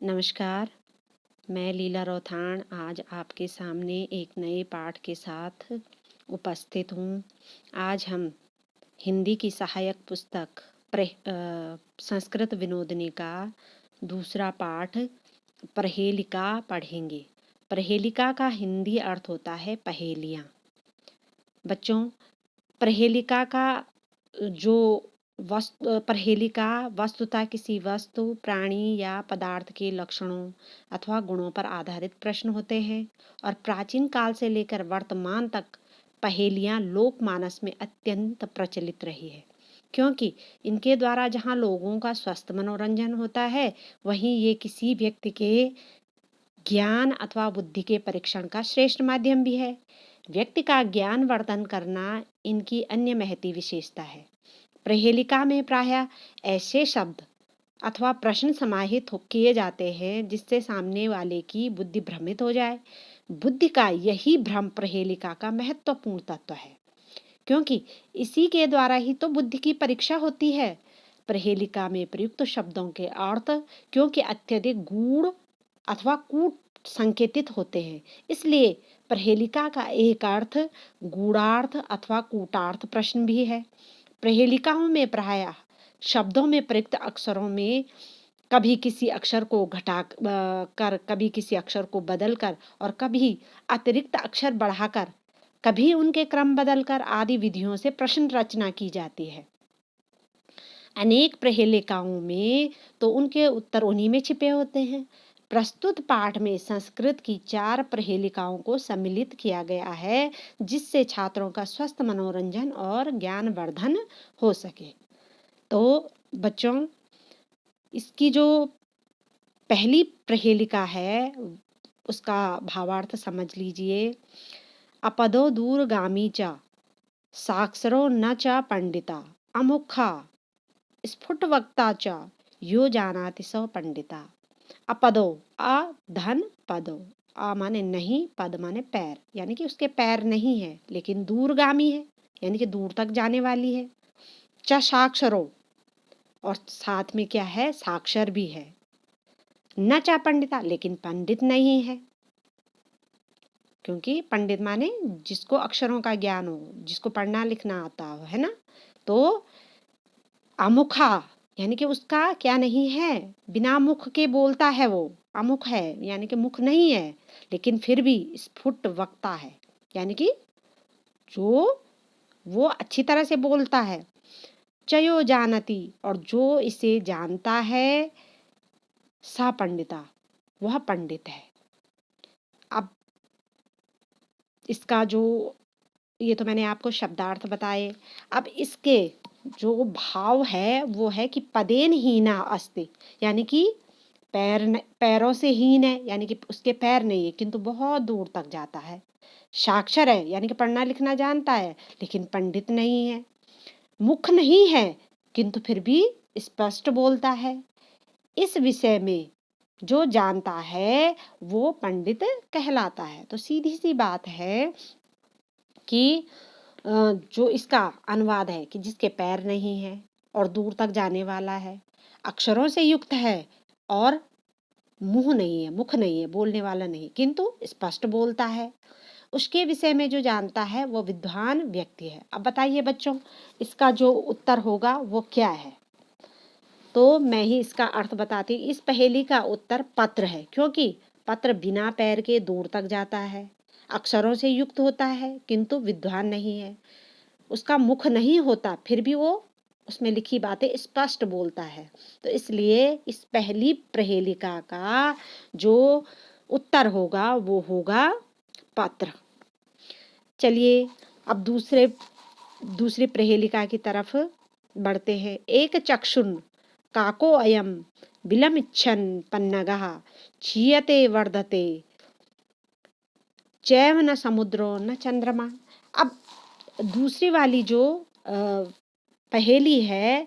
नमस्कार, मैं लीला रौथान आज आपके सामने एक नए पाठ के साथ उपस्थित हूँ। आज हम हिंदी की सहायक पुस्तक संस्कृत विनोदनी का दूसरा पाठ पहेलिका पढ़ेंगे। पहेलिका का हिंदी अर्थ होता है पहेलियाँ। बच्चों, पहेलिका का जो पहेलिका वस्तुतः किसी वस्तु, प्राणी या पदार्थ के लक्षणों अथवा गुणों पर आधारित प्रश्न होते हैं और प्राचीन काल से लेकर वर्तमान तक पहेलियां लोकमानस में अत्यंत प्रचलित रही है, क्योंकि इनके द्वारा जहां लोगों का स्वस्थ मनोरंजन होता है, वहीं ये किसी व्यक्ति के ज्ञान अथवा बुद्धि के परीक्षण का श्रेष्ठ माध्यम भी है। व्यक्ति का ज्ञान वर्धन करना इनकी अन्य महती विशेषता है। प्रहेलिका में प्रायः ऐसे शब्द अथवा प्रश्न समाहित किए जाते हैं जिससे सामने वाले की बुद्धि भ्रमित हो जाए। बुद्धि का यही भ्रम प्रहेलिका का महत्वपूर्ण तत्व है, क्योंकि इसी के द्वारा ही तो बुद्धि की परीक्षा होती है। प्रहेलिका में प्रयुक्त शब्दों के अर्थ क्योंकि अत्यधिक गूढ़ अथवा कूट संकेतित होते हैं, इसलिए प्रहेलिका का एक अर्थ गूढ़ार्थ अथवा कूटार्थ प्रश्न भी है। प्रहेलिकाओं में प्रायः शब्दों में प्रयुक्त अक्षरों में कभी किसी अक्षर को कर, कभी किसी अक्षर को बदलकर और कभी अतिरिक्त अक्षर बढ़ाकर, कभी उनके क्रम बदलकर आदि विधियों से प्रश्न रचना की जाती है। अनेक प्रहेलिकाओं में तो उनके उत्तर उन्हीं में छिपे होते हैं। प्रस्तुत पाठ में संस्कृत की 4 प्रहेलिकाओं को सम्मिलित किया गया है, जिससे छात्रों का स्वस्थ मनोरंजन और ज्ञानवर्धन हो सके। तो बच्चों, इसकी जो पहली प्रहेलिका है उसका भावार्थ समझ लीजिए। अपदो दूरगामी च साक्षरो न च पंडिता अमुखा स्फुटवक्ता च यो जानाति स पंडिता। अपदो, अ धन पदो, अ माने नहीं, पद माने पैर, यानी कि उसके पैर नहीं है लेकिन दूरगामी है, यानी कि दूर तक जाने वाली है। च साक्षरो, और साथ में क्या है, साक्षर भी है। न चा पंडिता, लेकिन पंडित नहीं है, क्योंकि पंडित माने जिसको अक्षरों का ज्ञान हो, जिसको पढ़ना लिखना आता हो, है ना। तो अमुखा, यानी कि उसका क्या नहीं है, बिना मुख के बोलता है, वो अमुख है, यानी कि मुख नहीं है, लेकिन फिर भी स्फुट वक्ता है, यानी कि जो वो अच्छी तरह से बोलता है। चयो जानती, और जो इसे जानता है, सा पंडिता, वह पंडित है। अब इसका जो, ये तो मैंने आपको शब्दार्थ बताए। अब इसके जो भाव है वो है कि पदेन हीना अस्ति, यानी कि पैरों से हीन है, यानी कि उसके पैर नहीं है किंतु बहुत दूर तक जाता है। साक्षर है, यानी कि पढ़ना लिखना जानता है लेकिन पंडित नहीं है। मुख नहीं है किंतु फिर भी स्पष्ट बोलता है। इस विषय में जो जानता है वो पंडित कहलाता है। तो सीधी सी बात है कि जो इसका अनुवाद है कि जिसके पैर नहीं है और दूर तक जाने वाला है, अक्षरों से युक्त है और मुंह नहीं है, मुख नहीं है, बोलने वाला नहीं, किंतु स्पष्ट बोलता है, उसके विषय में जो जानता है वो विद्वान व्यक्ति है। अब बताइए बच्चों, इसका जो उत्तर होगा वो क्या है। तो मैं ही इसका अर्थ बताती। इस पहेली का उत्तर पत्र है, क्योंकि पत्र बिना पैर के दूर तक जाता है, अक्षरों से युक्त होता है किंतु विद्वान नहीं है, उसका मुख नहीं होता फिर भी वो उसमें लिखी बातें स्पष्ट बोलता है। तो इसलिए इस पहली प्रहेलिका का जो उत्तर होगा वो होगा पत्र। चलिए अब दूसरी प्रहेलिका की तरफ बढ़ते हैं। एक चक्षुन काको अयम विलमिच्छन पन्नगः क्षीयते वर्धते चैव न समुद्रो न चंद्रमा। अब दूसरी वाली जो पहेली है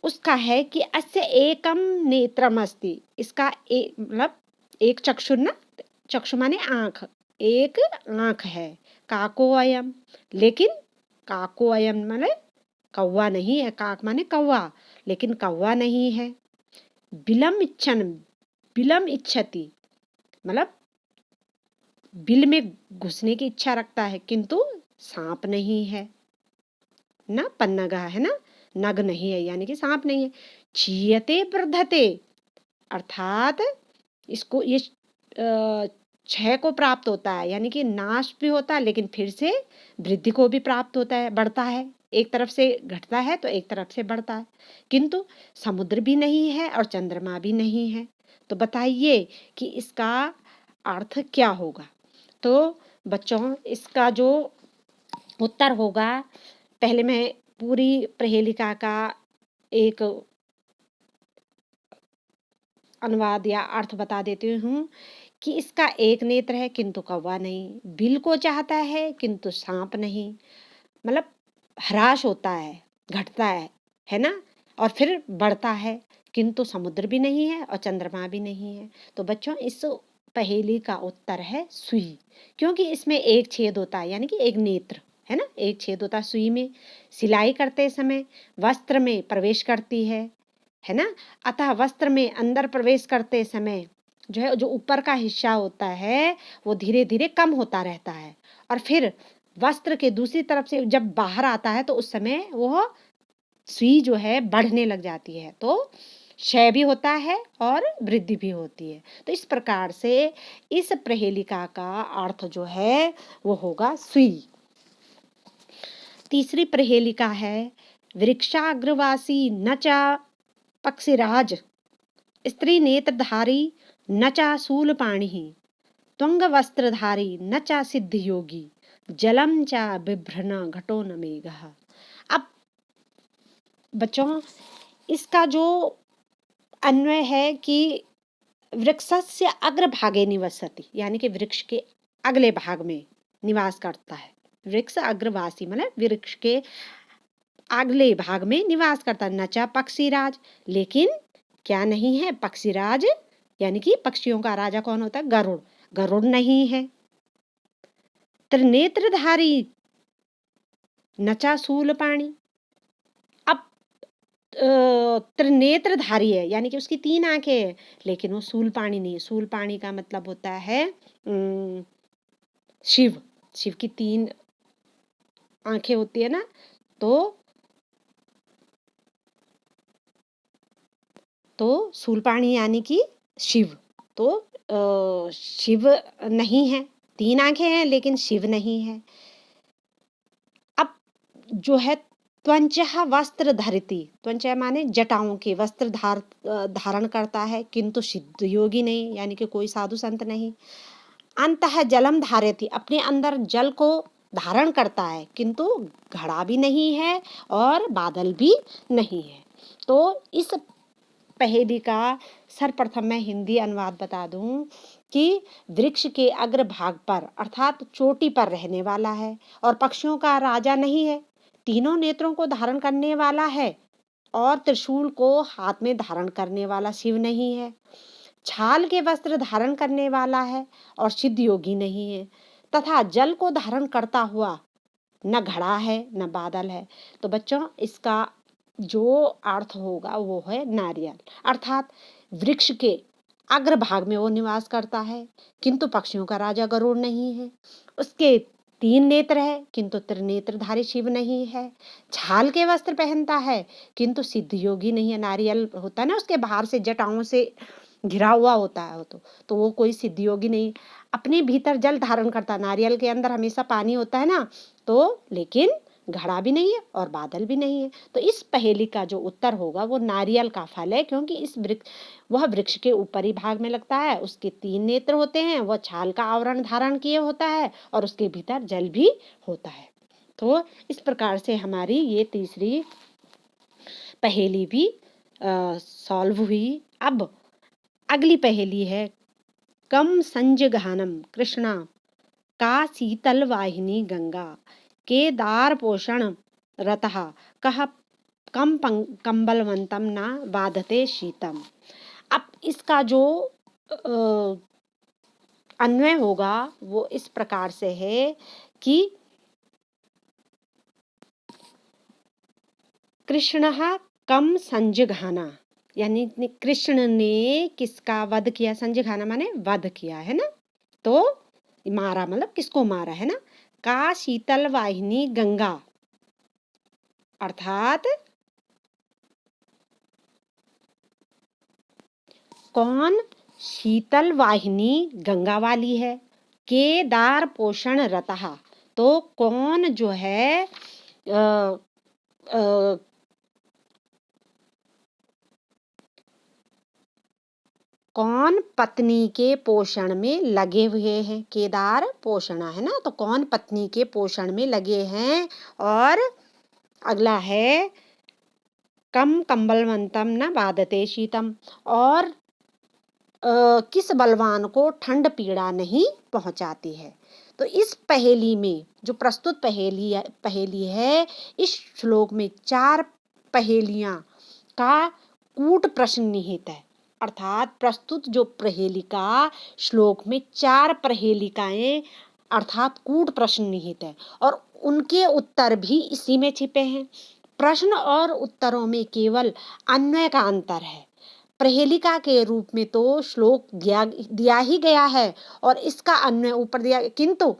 उसका है कि अस्य एकम नेत्रम अस्ति, इसका मतलब एक चक्षु, ना चक्षु माने आंख, एक आंख है। काको अयम, लेकिन काको अयम माने कौवा नहीं है, काक माने कौवा, लेकिन कौवा नहीं है। बिलम इच्छन, बिलम इच्छति, मतलब बिल में घुसने की इच्छा रखता है किंतु सांप नहीं है ना, पन्नगा है ना, नग नहीं है यानी कि सांप नहीं है। क्षीयते वर्धते, अर्थात इसको ये क्षय को प्राप्त होता है यानी कि नाश भी होता है लेकिन फिर से वृद्धि को भी प्राप्त होता है, बढ़ता है। एक तरफ से घटता है तो एक तरफ से बढ़ता है। किंतु समुद्र भी नहीं है और चंद्रमा भी नहीं है। तो बताइए कि इसका अर्थ क्या होगा। तो बच्चों इसका जो उत्तर होगा, पहले मैं पूरी प्रहेलिका का एक अनुवाद या अर्थ बता देती हूँ कि इसका एक नेत्र है किंतु कौवा नहीं, बिल को चाहता है किंतु सांप नहीं, मतलब ह्रास होता है, घटता है ना, और फिर बढ़ता है, किंतु समुद्र भी नहीं है और चंद्रमा भी नहीं है। तो बच्चों इस पहेली का उत्तर है सुई, क्योंकि इसमें एक छेद होता है यानी कि एक नेत्र है ना, एक छेद होता है सुई में। सिलाई करते समय वस्त्र में प्रवेश करती है ना, अतः वस्त्र में अंदर प्रवेश करते समय जो है, जो ऊपर का हिस्सा होता है वो धीरे धीरे कम होता रहता है, और फिर वस्त्र के दूसरी तरफ से जब बाहर आता है तो उस समय वो सुई जो है बढ़ने लग जाती है, तो क्षय भी होता है और वृद्धि भी होती है। तो इस प्रकार से इस प्रहेलिका का अर्थ जो है वो होगा सुई। तीसरी प्रहेलिका है, वृक्षाग्रवासी न च पक्षिराज, स्त्री नेत्रधारी न चा शूलपाणिः, त्वंग वस्त्रधारी न चा सिद्ध योगी, जलम चा बिभ्रन घटो न मेघः। अब बच्चों इसका जो अन्वय है कि वृक्षस्य अग्रभागे निवसति, यानी कि वृक्ष के अगले भाग में निवास करता है। वृक्ष अग्रवासी मतलब वृक्ष के अगले भाग में निवास करता है। नचा पक्षीराज, लेकिन क्या नहीं है पक्षीराज, यानी कि पक्षियों का राजा कौन होता है, गरुड़, गरुड़ नहीं है। त्रिनेत्रधारी नचा शूलपाणि, अब त्रिनेत्रधारी है यानी कि उसकी 3 आंखें हैं, लेकिन वो शूलपाणि नहीं है। शूलपाणि का मतलब होता है शिव, शिव की 3 आंखें होती है ना, तो शूलपाणि यानी कि शिव, तो शिव नहीं है, 3 आंखें हैं लेकिन शिव नहीं है। अब जो है त्वंचः वस्त्र धरती, त्वंच माने जटाओं के वस्त्र धारण करता है किंतु सिद्ध योगी नहीं, यानी कि कोई साधु संत नहीं। अंतः जलम धारयति, अपने अंदर जल को धारण करता है किंतु घड़ा भी नहीं है और बादल भी नहीं है। तो इस पहेली का सर्वप्रथम मैं हिंदी अनुवाद बता दूं कि वृक्ष के अग्रभाग पर अर्थात चोटी पर रहने वाला है और पक्षियों का राजा नहीं है, तीनों नेत्रों को धारण करने वाला है और त्रिशूल को हाथ में धारण करने वाला शिव नहीं है, छाल के वस्त्र धारण करने वाला है और सिद्ध योगी नहीं है, तथा जल को धारण करता हुआ न घड़ा है न बादल है। तो बच्चों इसका जो अर्थ होगा वो है नारियल, अर्थात वृक्ष के अग्रभाग में वो निवास करता है किंतु पक्षियों का राजा गरुड़ नहीं है, उसके 3 नेत्र है किंतु त्रिनेत्रधारी शिव नहीं है, छाल के वस्त्र पहनता है किंतु सिद्ध योगी नहीं है। नारियल होता है ना, उसके बाहर से जटाओं से घिरा हुआ होता है वो, तो वो कोई सिद्ध योगी नहीं। अपने भीतर जल धारण करता, नारियल के अंदर हमेशा पानी होता है ना, तो लेकिन घड़ा भी नहीं है और बादल भी नहीं है। तो इस पहेली का जो उत्तर होगा वो नारियल का फल है, क्योंकि इस वृक्ष वह वृक्ष के ऊपरी भाग में लगता है, उसके 3 नेत्र होते हैं, वह छाल का आवरण धारण किए होता है और उसके भीतर जल भी होता है। तो इस प्रकार से हमारी ये तीसरी पहेली भी सॉल्व हुई। अब अगली पहेली है, कम संजघानम कृष्णा का शीतल वाहिनी गंगा, केदार पोषण रतः कह कम कंबलवंतम ना बाधते शीतम। अब इसका जो अन्वय होगा वो इस प्रकार से है कि कृष्णः कम संजघाना, यानी कृष्ण ने किसका वध किया? संजघाना माने वध किया, है ना। तो मारा मतलब किसको मारा, है ना। का शीतल वाहिनी गंगा, अर्थात कौन शीतल वाहिनी गंगा वाली है। केदार पोषण रतहा, तो कौन जो है अ, अ, कौन पत्नी के पोषण में लगे हुए हैं। केदार पोषणा, है ना, तो कौन पत्नी के पोषण में लगे हैं। और अगला है कम कंबलवंतम न बाधते शीतम, और किस बलवान को ठंड पीड़ा नहीं पहुंचाती है। तो इस पहेली में जो प्रस्तुत पहेली है, इस श्लोक में 4 पहेलियां का कूट प्रश्न निहित है। अर्थात प्रस्तुत जो पहेलिका श्लोक में 4 पहेलिकाएं अर्थात कूट प्रश्न निहित है, और उनके उत्तर भी इसी में छिपे हैं। प्रश्न और उत्तरों में केवल अन्वय का अंतर है। प्रहेलिका के रूप में तो श्लोक दिया ही गया है और इसका अन्वय ऊपर दिया, किंतु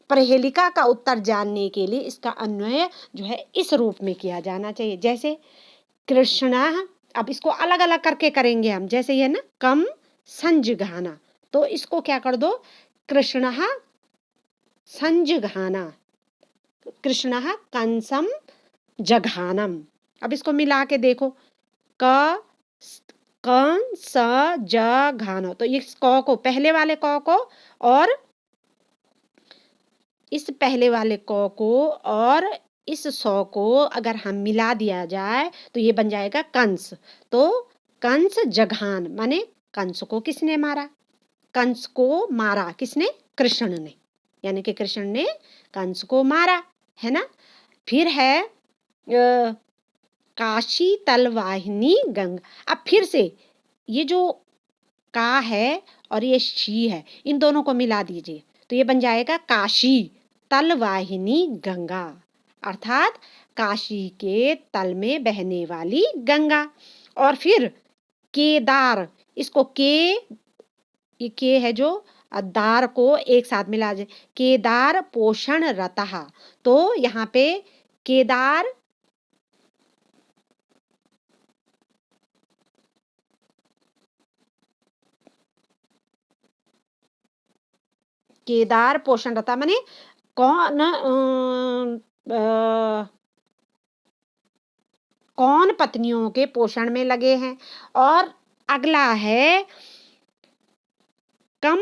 प्रहेलिका का उत्तर जानने के लिए इसका अन्वय जो है इस रूप में किया जाना चाहिए। जैसे कृष्णा, अब इसको अलग अलग करके करेंगे हम। जैसे ये ना कम संजघाना, तो इसको क्या कर दो, कृष्णः संजघाना, कृष्णः कंसम जघानम। अब इसको मिला के देखो, क कन स ज घानो, तो इस क को, पहले वाले क को और इस पहले वाले क को और इस सौ को अगर हम मिला दिया जाए तो ये बन जाएगा कंस। तो कंस जघान माने कंस को किसने मारा? कंस को मारा किसने? कृष्ण ने, यानी कि कृष्ण ने कंस को मारा, है ना। फिर है काशी तलवाहिनी गंगा। अब फिर से ये जो का है और ये शी है, इन दोनों को मिला दीजिए तो ये बन जाएगा काशी तलवाहिनी गंगा, अर्थात काशी के तल में बहने वाली गंगा। और फिर केदार, इसको ये के है जो दार को एक साथ मिला जाए, केदार पोषण रतहा, तो यहाँ पे केदार केदार पोषण रता माने कौन कौन पत्नियों के पोषण में लगे हैं। और अगला है कम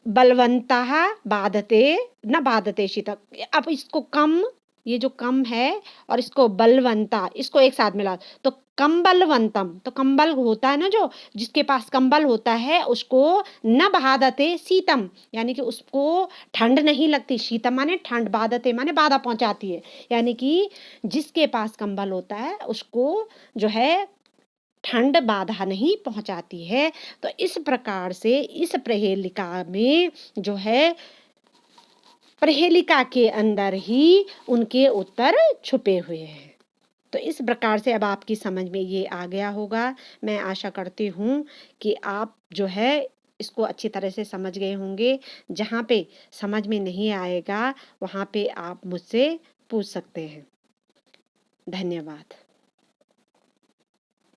बलवंतः बाधते न बाधते शीतक। अब इसको कम, ये जो कम है और इसको बलवंता, इसको एक साथ मिला तो कंबलवंतम, तो कंबल होता है ना, जो जिसके पास कंबल होता है उसको न बाधते शीतम, यानी कि उसको ठंड नहीं लगती। शीतम माने ठंड, बाधते माने बाधा पहुंचाती है, यानी कि जिसके पास कंबल होता है उसको जो है ठंड बाधा नहीं पहुंचाती है। तो इस प्रकार से इस प्रहेलिका में जो है, प्रहेलिका के अंदर ही उनके उत्तर छुपे हुए हैं। तो इस प्रकार से अब आपकी समझ में ये आ गया होगा। मैं आशा करती हूँ कि आप जो है इसको अच्छी तरह से समझ गए होंगे। जहाँ पे समझ में नहीं आएगा वहाँ पे आप मुझसे पूछ सकते हैं। धन्यवाद।